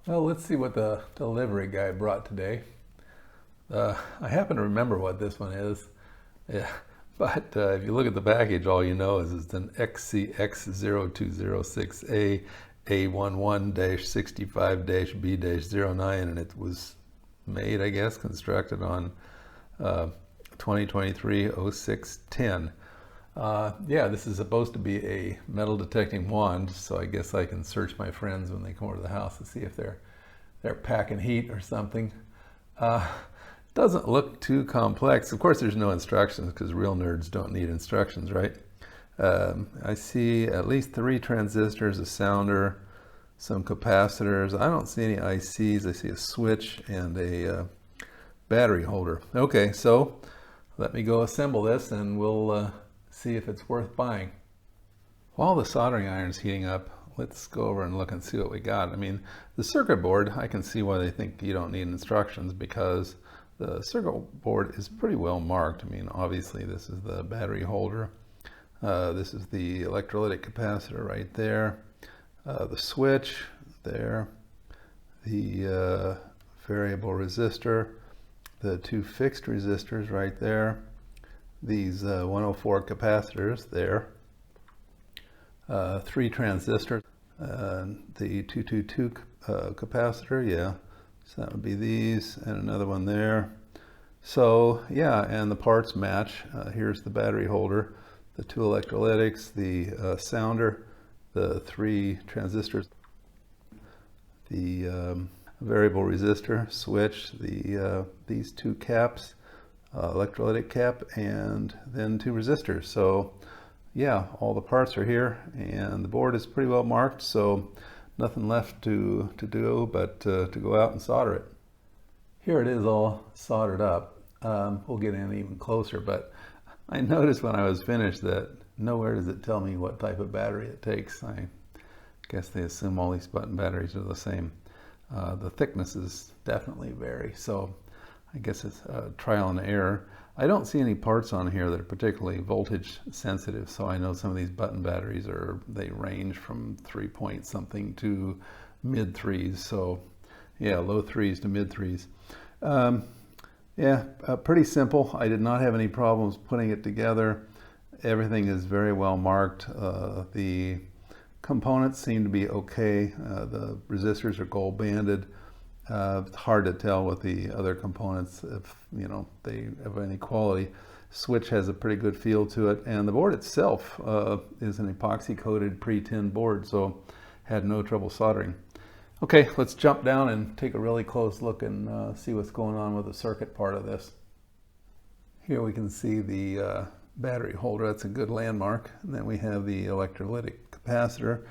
Well, let's see what the delivery guy brought today. I happen to remember what this one is, yeah, but if you look at the package, all you know is it's an XCX0206A A11-65-B-09, and it was made, I guess, constructed on 2023-06-10. Yeah, this is supposed to be a metal detecting wand, so I guess I can search my friends when they come over to the house to see if they're packing heat or something. Doesn't look too complex. Of course, there's no instructions because real nerds don't need instructions, right? I see at least 3 transistors, a sounder, some capacitors. I don't see any ICs. I see a switch and a battery holder. Okay, so let me go assemble this and we'll see if it's worth buying. While the soldering iron's heating up, let's go over and look and see what we got. I mean, the circuit board, I can see why they think you don't need instructions because the circuit board is pretty well marked. I mean, obviously this is the battery holder. This is the electrolytic capacitor right there. The switch there. The variable resistor. The 2 fixed resistors right there. These 104 capacitors there. 3 transistors. The 222 capacitor, yeah. So that would be these, and another one there. So yeah, and the parts match. Here's the battery holder, the 2 electrolytics, the sounder, the 3 transistors, the variable resistor, switch, these 2 caps, electrolytic cap, and then 2 resistors. So yeah, all the parts are here, and the board is pretty well marked, so nothing left to do but to go out and solder it. Here it is all soldered up. We'll get in even closer, but I noticed when I was finished that nowhere does it tell me what type of battery it takes. I guess they assume all these button batteries are the same. The thicknesses definitely vary, so I guess it's trial and error. I don't see any parts on here that are particularly voltage sensitive, so I know some of these button batteries they range from 3 point something to mid 3s. So yeah, low 3s to mid 3s. Yeah, pretty simple. I did not have any problems putting it together. Everything is very well marked. The components seem to be okay. The resistors are gold banded. It's hard to tell with the other components if they have any quality. Switch has a pretty good feel to it, and the board itself is an epoxy coated pre-tin board, so had no trouble soldering. Okay, let's jump down and take a really close look and see what's going on with the circuit part of this. Here we can see the battery holder. That's a good landmark. And then we have the electrolytic capacitor,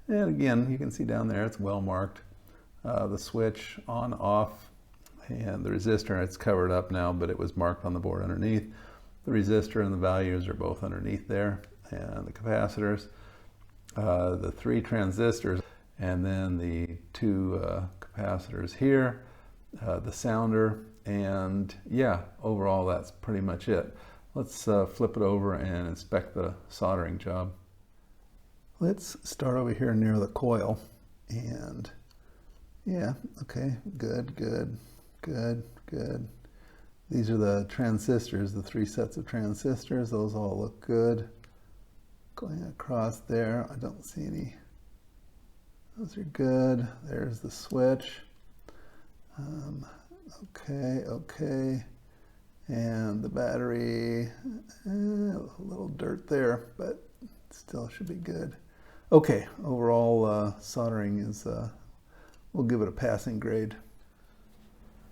and again you can see down there it's well marked. The switch on, off, and the resistor, it's covered up now, but it was marked on the board underneath. The resistor and the values are both underneath there, and the capacitors, the 3 transistors, and then the 2 capacitors here, the sounder, and yeah, overall that's pretty much it. Let's flip it over and inspect the soldering job. Let's start over here near the coil, and yeah, okay, good. These are the transistors, the 3 sets of transistors. Those all look good. Going across there, I don't see any. Those are good. There's the switch. Okay. And the battery, a little dirt there, but still should be good. Okay, overall soldering is we'll give it a passing grade.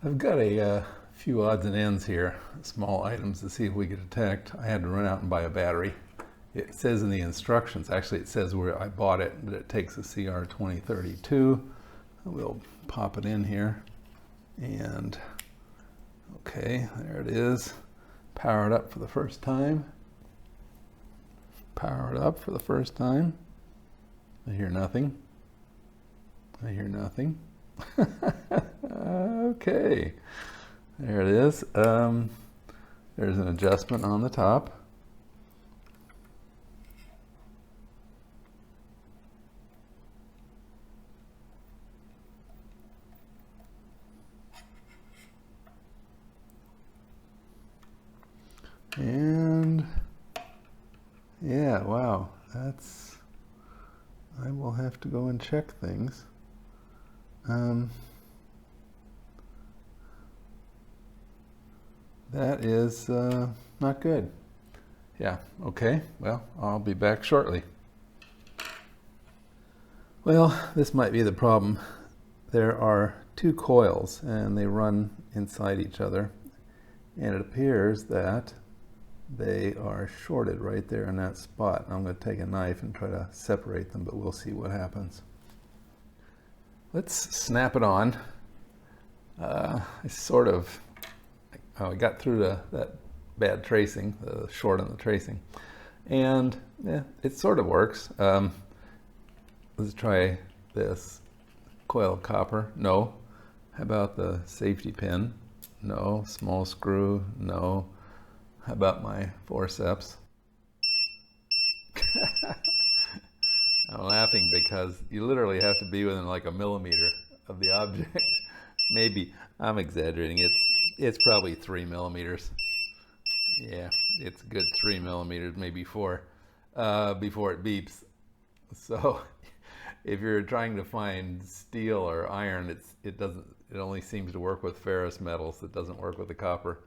I've got a few odds and ends here, small items to see if we get attacked. I had to run out and buy a battery. It says in the instructions, actually it says where I bought it, that it takes a CR2032. We'll pop it in here, and okay, there it is. Power it up for the first time. Power it up for the first time. I hear nothing. I hear nothing. Okay, there it is. There's an adjustment on the top. And yeah, wow, I will have to go and check things. That is not good. Yeah, okay, well, I'll be back shortly. Well, this might be the problem. There are two coils and they run inside each other, and it appears that they are shorted right there in that spot. I'm going to take a knife and try to separate them, but we'll see what happens. Let's snap it on. I got through that bad tracing, the short on the tracing, and yeah, it sort of works. Let's try this coil of copper. No. How about the safety pin? No. Small screw? No. How about my forceps? I'm laughing because you literally have to be within like a millimeter of the object. Maybe, I'm exaggerating, it's probably 3 millimeters. Yeah, it's a good 3 millimeters, maybe 4, before it beeps. So if you're trying to find steel or iron, it only seems to work with ferrous metals. It doesn't work with the copper.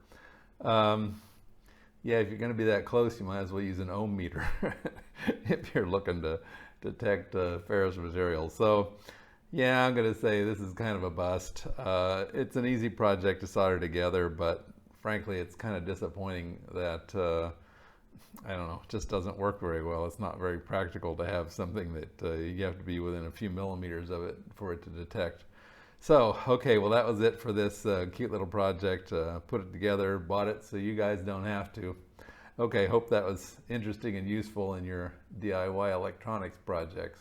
Yeah, if you're going to be that close, you might as well use an ohm meter if you're looking to detect ferrous materials. So yeah, I'm going to say this is kind of a bust. It's an easy project to solder together, but frankly, it's kind of disappointing that I don't know, it just doesn't work very well. It's not very practical to have something that you have to be within a few millimeters of it for it to detect. So, okay, well that was it for this cute little project. Put it together, bought it so you guys don't have to. Okay, hope that was interesting and useful in your DIY electronics projects.